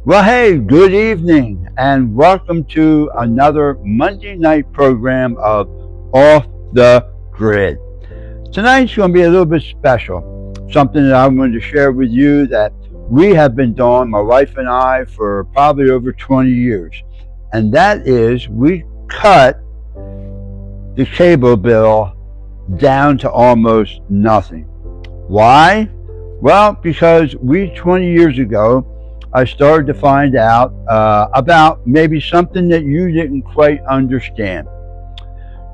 Well, hey, good evening, and welcome to another Monday night program of Off the Grid. Tonight's going to be a little bit special, something that I'm going to share with you that we have been doing, my wife and I, for probably over 20 years. And that is we cut the cable bill down to almost nothing. Why? Well, because we 20 years ago, I started to find out about maybe something that you didn't quite understand.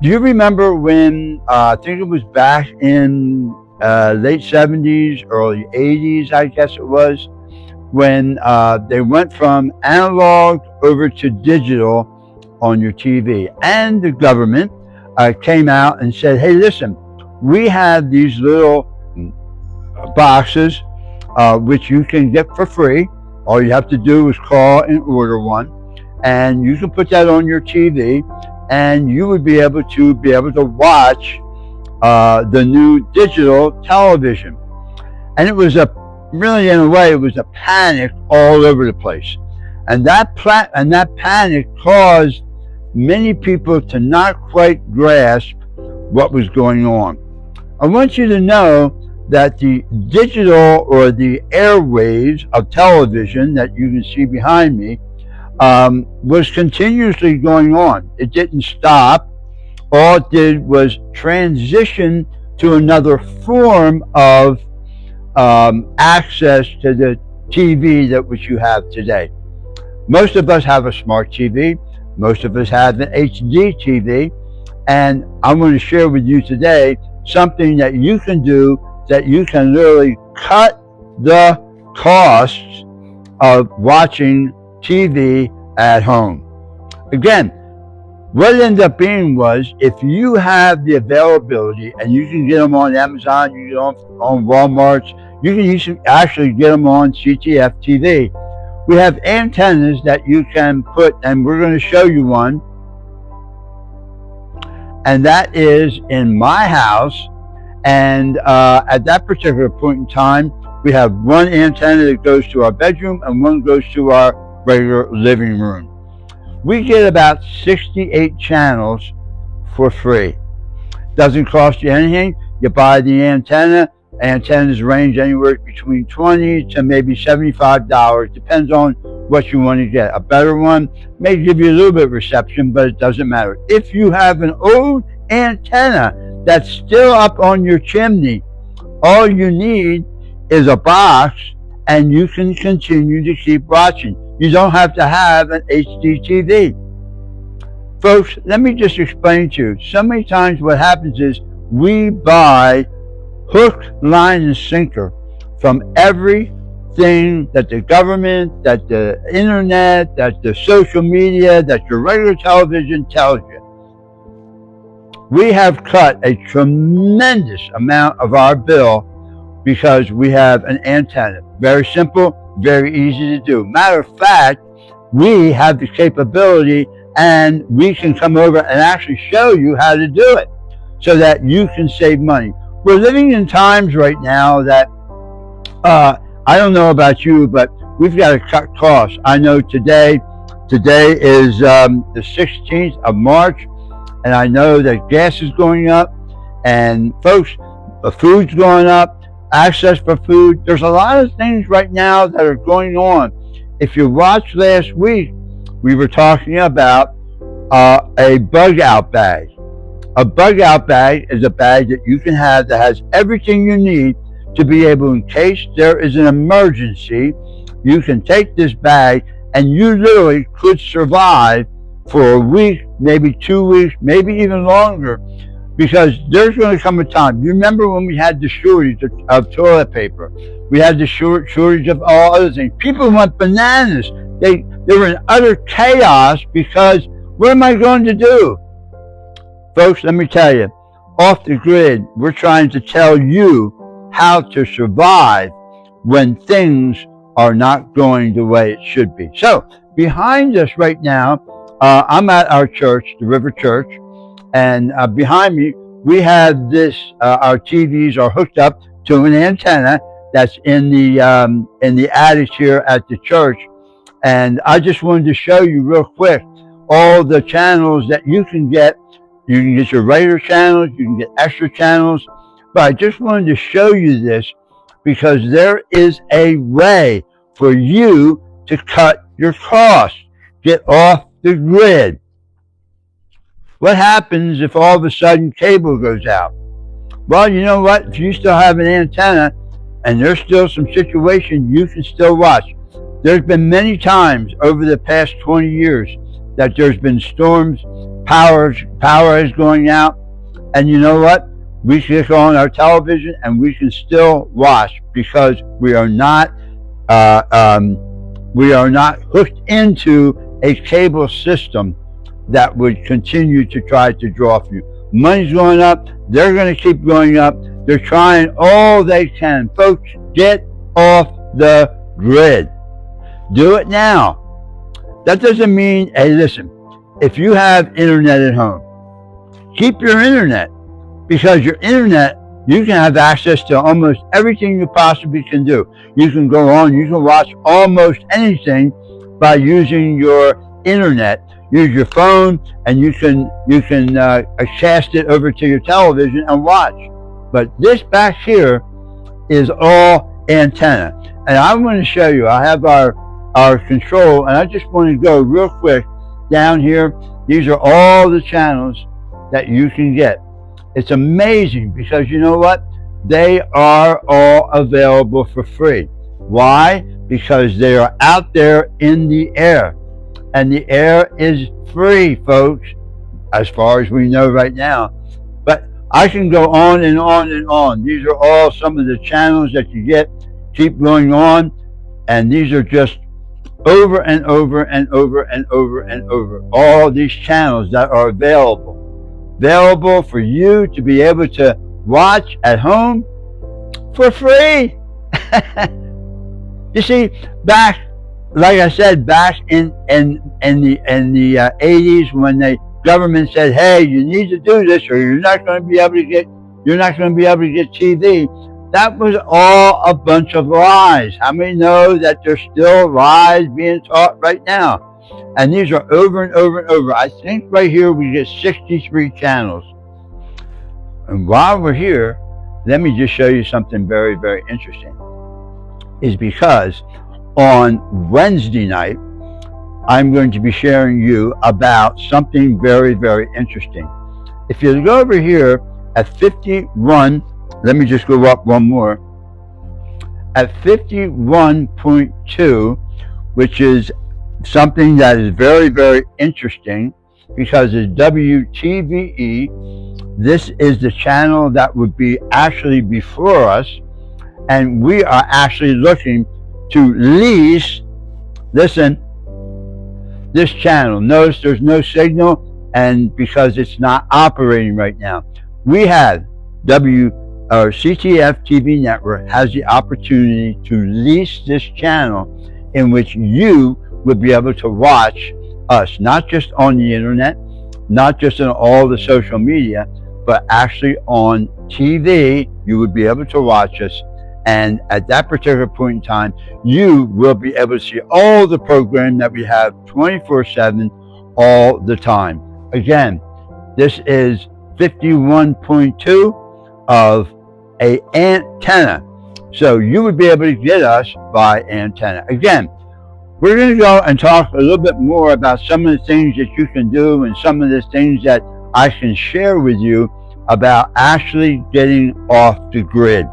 Do you remember when, I think it was back in late 70s, early 80s, I guess it was, when they went from analog over to digital on your TV. And the government came out and said, hey, listen, we have these little boxes which you can get for free. All you have to do is call and order one, and you can put that on your TV, and you would be able to watch the new digital television. And it was really, in a way, it was a panic all over the place, and that panic caused many people to not quite grasp what was going on. I want you to know that the digital or the airwaves of television that you can see behind me was continuously going on. It didn't stop. All it did was transition to another form of access to the TV that which you have today. Most of us have a smart TV. Most of us have an HD TV. And I'm going to share with you today something that you can do that you can literally cut the costs of watching TV at home. Again, what it ended up being was, if you have the availability, and you can get them on Amazon, you can get them on Walmart, you can actually get them on CTF TV. We have antennas that you can put, and we're going to show you one, and that is in my house. And at that particular point in time, we have one antenna that goes to our bedroom and one goes to our regular living room. We get about 68 channels for free. Doesn't cost you anything. You buy the antenna. Antennas range anywhere between $20 to maybe $75. Depends on what you want to get. A better one may give you a little bit of reception, but it doesn't matter. If you have an old antenna that's still up on your chimney, all you need is a box, and you can continue to keep watching. You don't have to have an HD TV. Folks, let me just explain to you. So many times what happens is we buy hook, line, and sinker from everything that the government, that the internet, that the social media, that your regular television tells you. We have cut a tremendous amount of our bill because we have an antenna. Very simple, very easy to do. Matter of fact, we have the capability, and we can come over and actually show you how to do it so that you can save money. We're living in times right now that, I don't know about you, but we've got to cut costs. I know today is the 16th of March, and I know that gas is going up, and folks, the food's going up, access for food. There's a lot of things right now that are going on. If you watched last week, we were talking about a bug out bag. A bug out bag is a bag that you can have that has everything you need to be able, in case there is an emergency, you can take this bag and you literally could survive for a week, maybe 2 weeks, maybe even longer, because there's going to come a time. You remember when we had the shortage of toilet paper? We had the shortage of all other things. People went bananas. They were in utter chaos because what am I going to do? Folks, let me tell you, Off the Grid, we're trying to tell you how to survive when things are not going the way it should be. So, behind us right now, I'm at our church, the River Church, and behind me, we have this, our TVs are hooked up to an antenna that's in the attic here at the church. And I just wanted to show you real quick all the channels that you can get. You can get your regular channels, you can get extra channels, but I just wanted to show you this because there is a way for you to cut your costs, get off the grid. What happens if all of a sudden cable goes out? Well, you know what? If you still have an antenna and there's still some situation, you can still watch. There's been many times over the past 20 years that there's been storms, power is going out, and you know what? We click on our television and we can still watch because we are not hooked into a cable system that would continue to try to draw from you. Money's going up. They're going to keep going up. They're trying all they can. Folks, get off the grid. Do it now. That doesn't mean, hey, listen, if you have internet at home, keep your internet, because your internet, you can have access to almost everything you possibly can do. You can go on, you can watch almost anything by using your internet. Use your phone and you can cast it over to your television and watch. But this back here is all antenna. And I'm going to show you, I have our control, and I just want to go real quick down here. These are all the channels that you can get. It's amazing because you know what? They are all available for free. Why? Because they are out there in the air. And the air is free, folks, as far as we know right now. But I can go on and on and on. These are all some of the channels that you get. Keep going on. And these are just over and over and over and over and over. All these channels that are available for you to be able to watch at home for free. You see, like I said, back in the 80s, when the government said, "Hey, you need to do this, or you're not going to be able to get TV," that was all a bunch of lies. How many know that there's still lies being taught right now? And these are over and over and over. I think right here we get 63 channels. And while we're here, let me just show you something very, very interesting. Is because on Wednesday night, I'm going to be sharing you about something very, very interesting. If you go over here at 51, let me just go up one more. At 51.2, which is something that is very, very interesting because it's WTVE. This is the channel that would be actually before us, and we are actually looking to lease, listen, this channel. Notice there's no signal, and because it's not operating right now. We have CTF TV Network has the opportunity to lease this channel in which you would be able to watch us, not just on the internet, not just on all the social media, but actually on TV. You would be able to watch us, and at that particular point in time, you will be able to see all the program that we have 24/7 all the time. Again, this is 51.2 of a antenna. So you would be able to get us by antenna. Again, we're going to go and talk a little bit more about some of the things that you can do and some of the things that I can share with you about actually getting off the grid.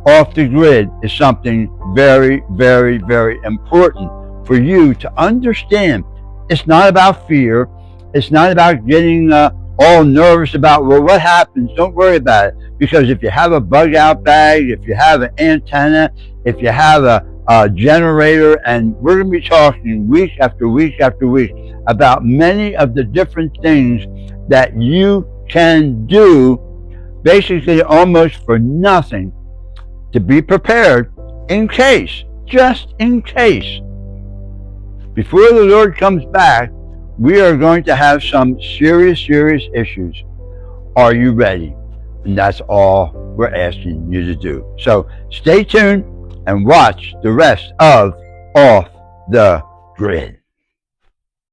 Off the grid is something very, very, very important for you to understand. It's not about fear. It's not about getting all nervous about, well, what happens? Don't worry about it. Because if you have a bug out bag, if you have an antenna, if you have a generator, and we're going to be talking week after week after week about many of the different things that you can do basically almost for nothing to be prepared in case, just in case. Before the Lord comes back, we are going to have some serious, serious issues. Are you ready? And that's all we're asking you to do. So stay tuned and watch the rest of Off the grid.